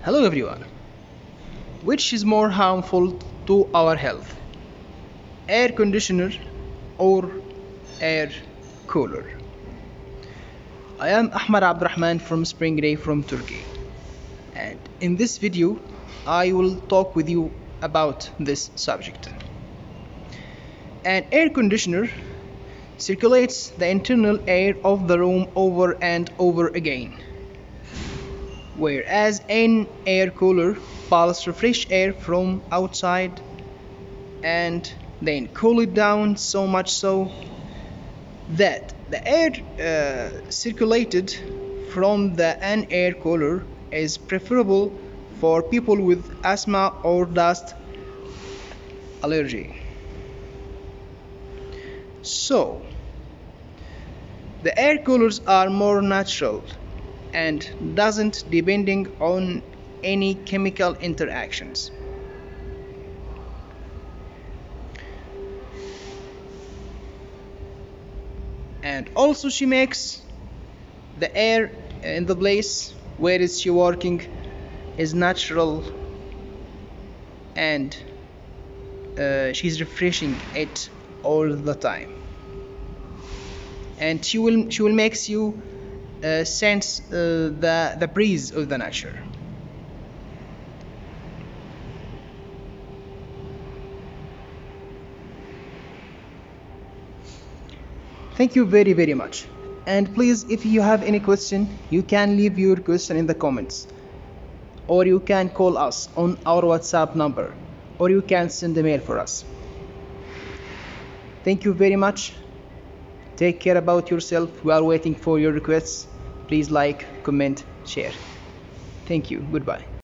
Hello everyone. Which is more harmful to our health? Air conditioner or air cooler? I am Ahmad Abdurrahman from Springday from Turkey. And in this video, I will talk with you about this subject. An air conditioner circulates the internal air of the room over and over again, whereas an air cooler pulls fresh air from outside and then cool it down, so much so that the air circulated from an air cooler is preferable for people with asthma or dust allergy. So the air coolers are more natural and doesn't depending on any chemical interactions. And also she makes the air in the place where is she working is natural, and she's refreshing it all the time, and she will makes you sense the breeze of the nature. Thank you very much, and please, if you have any question, you can leave your question in the comments, or you can call us on our WhatsApp number, or you can send a mail for us. Thank you very much. Take care about yourself. We are waiting for your requests. Please like, comment, share. Thank you. Goodbye.